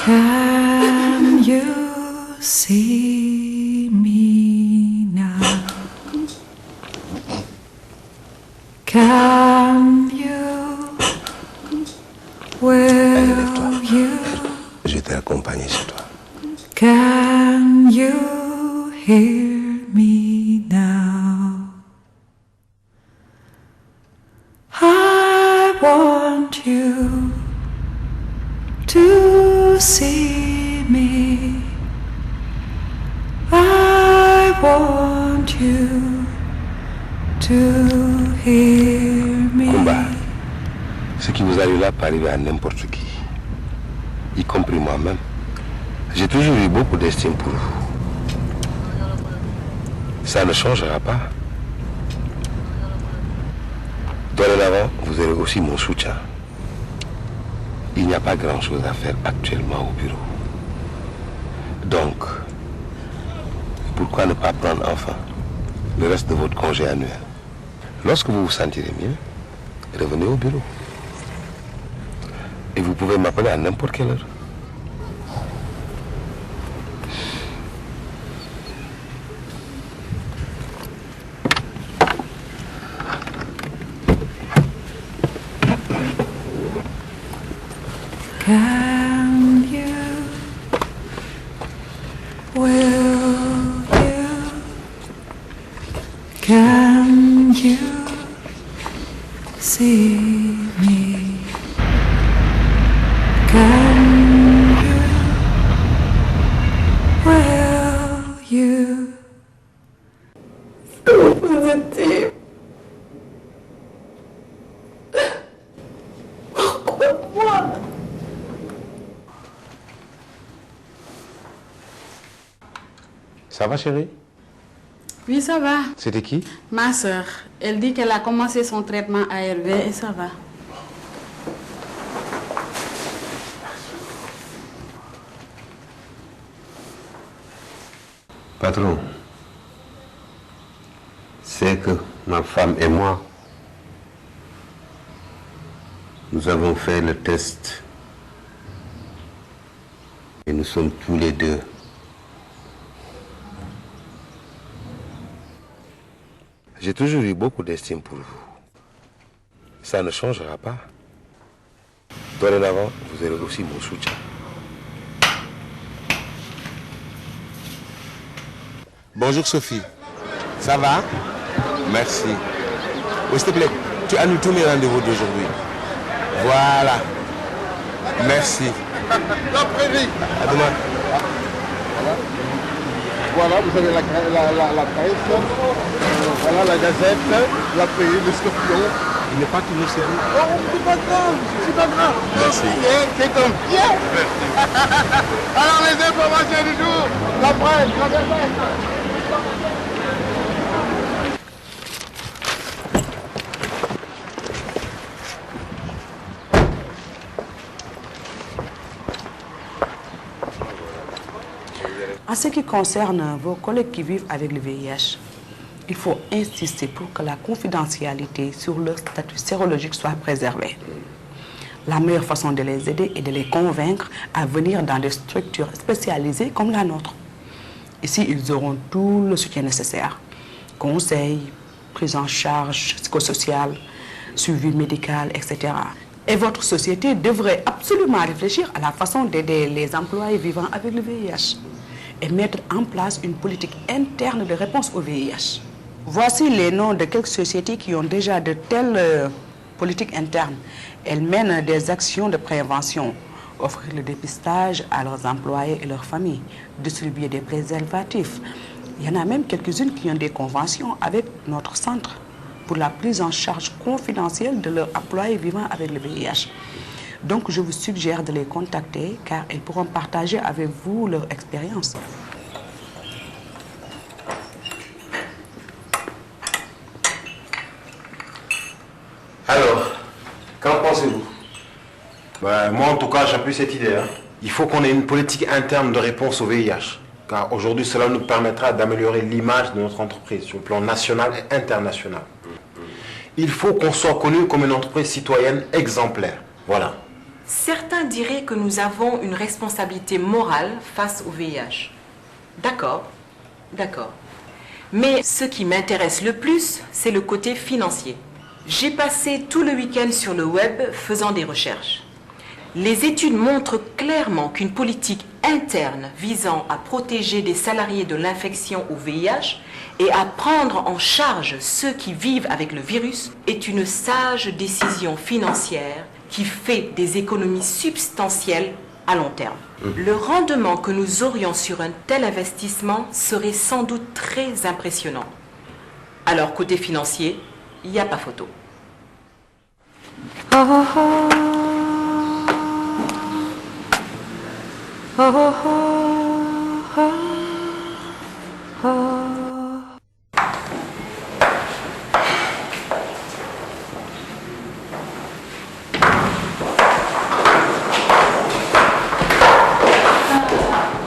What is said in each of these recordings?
Can you see me now? Can you? Will you? Je t'ai accompagné chez toi. Can you hear me now? I want you to see me. I want you to hear me. Kumba, ce qui vous arrive là peut arriver à n'importe qui, y compris moi-même. J'ai toujours eu beaucoup d'estime pour vous. Ça ne changera pas. Dorénavant, vous aurez aussi mon soutien. Il n'y a pas grand-chose à faire actuellement au bureau. Donc, pourquoi ne pas prendre enfin le reste de votre congé annuel? Lorsque vous vous sentirez mieux, revenez au bureau. Et vous pouvez m'appeler à n'importe quelle heure. Can you? Will you? Can you see me? Can you? Will you? So positive. Pourquoi? Ça va, chérie? Oui, ça va. C'était qui? Ma soeur. Elle dit qu'elle a commencé son traitement ARV et ça va. Patron, c'est que ma femme et moi, nous avons fait le test et nous sommes tous les deux. J'ai toujours eu beaucoup d'estime pour vous. Ça ne changera pas. Dorénavant, vous aurez aussi mon soutien. Bonjour Sophie. Ça va? Merci. Oui, s'il te plaît, tu annules tous mes rendez-vous d'aujourd'hui. Voilà. Merci. À demain. Voilà, vous avez la presse, voilà la gazette, la pays, le scorpion. Il n'est pas toujours sérieux. Oh, c'est pas grave, c'est pas grave. Merci. C'est comme bien. Alors les informations du jour, la presse, la gazette. En ce qui concerne vos collègues qui vivent avec le VIH, il faut insister pour que la confidentialité sur leur statut sérologique soit préservée. La meilleure façon de les aider est de les convaincre à venir dans des structures spécialisées comme la nôtre. Ici, ils auront tout le soutien nécessaire. Conseils, prise en charge psychosociale, suivi médical, etc. Et votre société devrait absolument réfléchir à la façon d'aider les employés vivant avec le VIH et mettre en place une politique interne de réponse au VIH. Voici les noms de quelques sociétés qui ont déjà de telles politiques internes. Elles mènent des actions de prévention, offrir le dépistage à leurs employés et leurs familles, distribuer des préservatifs. Il y en a même quelques-unes qui ont des conventions avec notre centre pour la prise en charge confidentielle de leurs employés vivant avec le VIH. Donc, je vous suggère de les contacter car elles pourront partager avec vous leur expérience. Alors, qu'en pensez-vous? Moi, en tout cas, j'appuie cette idée. Il faut qu'on ait une politique interne de réponse au VIH. Car aujourd'hui, cela nous permettra d'améliorer l'image de notre entreprise sur le plan national et international. Il faut qu'on soit connu comme une entreprise citoyenne exemplaire. Voilà. Certains diraient que nous avons une responsabilité morale face au VIH. D'accord, d'accord. Mais ce qui m'intéresse le plus, c'est le côté financier. J'ai passé tout le week-end sur le web faisant des recherches. Les études montrent clairement qu'une politique interne visant à protéger les salariés de l'infection au VIH et à prendre en charge ceux qui vivent avec le virus est une sage décision financière qui fait des économies substantielles à long terme. Le rendement que nous aurions sur un tel investissement serait sans doute très impressionnant. Alors, côté financier, il n'y a pas photo.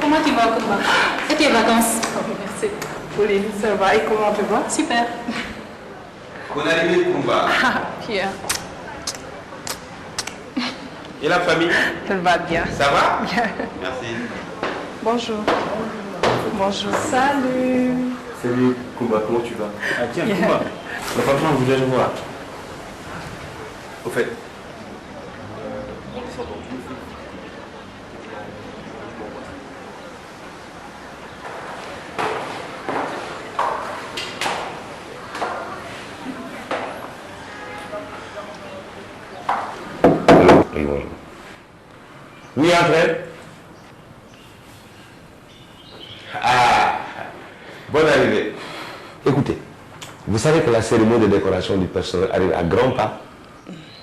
Comment tu vas, Kumba? Et tes vacances? Merci. Pauline, ça va et comment tu vas? Super. Bonne arrivée, Kumba. Pierre, Et la famille? ça va bien. Ça va? Merci. Bonjour. Bonjour. Salut. Salut Kumba, comment tu vas? Ah tiens, Kumba, le patron voulait le voir. Au fait, Oui, bonjour. oui, André. Ah, bonne arrivée. Écoutez, vous savez que la cérémonie de décoration du personnel arrive à grands pas.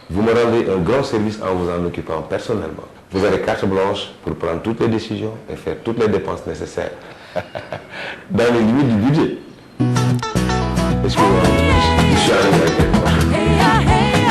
Vous me rendez un grand service en vous en occupant personnellement. Vous avez carte blanche pour prendre toutes les décisions et faire toutes les dépenses nécessaires dans les limites du budget. Excusez-moi, je suis arrivé avec les poches.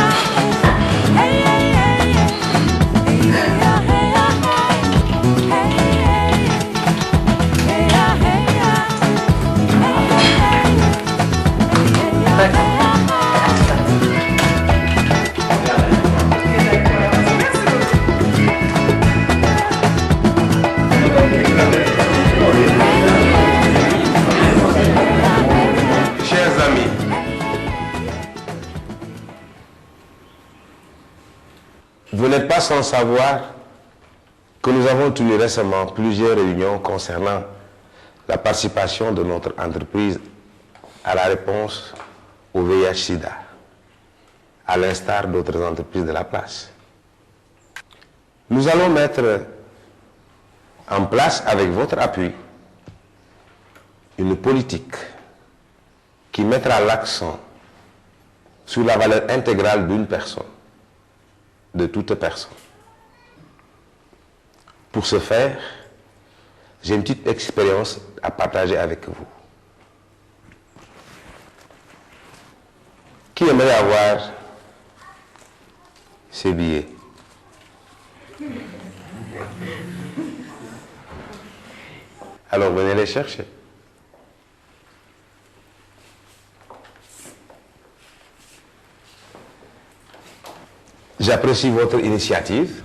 Chers amis, vous n'êtes pas sans savoir que nous avons tenu récemment plusieurs réunions concernant la participation de notre entreprise à la réponse au VIH-Sida, à l'instar d'autres entreprises de la place. Nous allons mettre en place, avec votre appui, une politique qui mettra l'accent sur la valeur intégrale d'une personne, de toute personne. Pour ce faire, j'ai une petite expérience à partager avec vous. Qui aimerait avoir ces billets? Alors venez les chercher. J'apprécie votre initiative,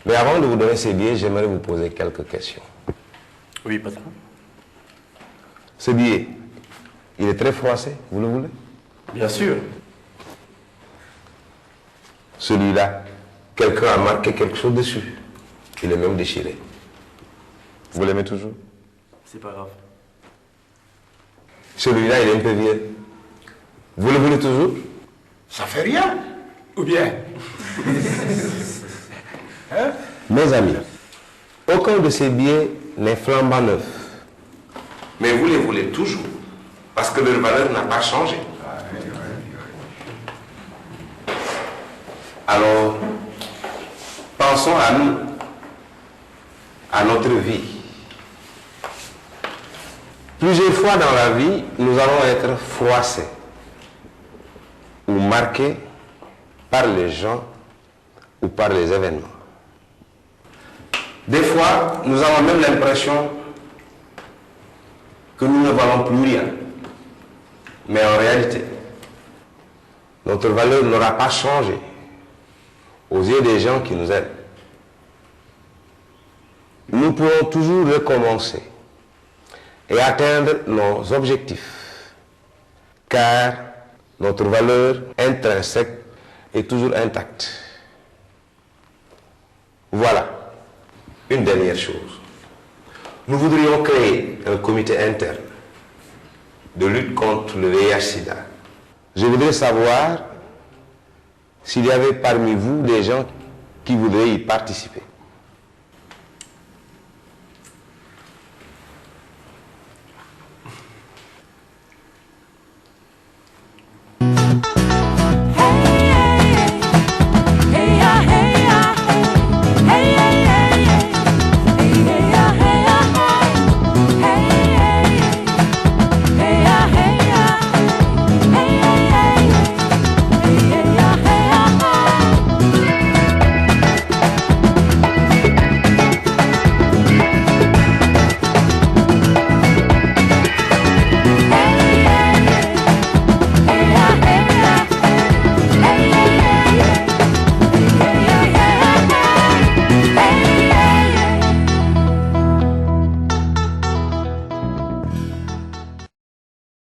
mais avant de vous donner ces billets, j'aimerais vous poser quelques questions. oui, patron. Ce billet, il est très froissé, vous le voulez? Bien sûr. Celui-là, quelqu'un a marqué quelque chose dessus. Il est même déchiré. Vous l'aimez toujours? C'est pas grave. Celui-là, il est un peu vieux. Vous le voulez toujours? Ça fait rien. Ou bien? Mes amis, aucun de ces billets n'est flambant neuf. Mais vous les voulez toujours, parce que leur valeur n'a pas changé. Alors, pensons à nous, à notre vie. Plusieurs fois dans la vie, nous allons être froissés ou marqués par les gens ou par les événements. Des fois, nous avons même l'impression que nous ne valons plus rien. Mais en réalité, notre valeur n'aura pas changé. aux yeux des gens qui nous aident. Nous pourrons toujours recommencer et atteindre nos objectifs, car notre valeur intrinsèque est toujours intacte. Voilà, une dernière chose. Nous voudrions créer un comité interne de lutte contre le VIH-Sida. Je voudrais savoir s'il y avait parmi vous des gens qui voudraient y participer.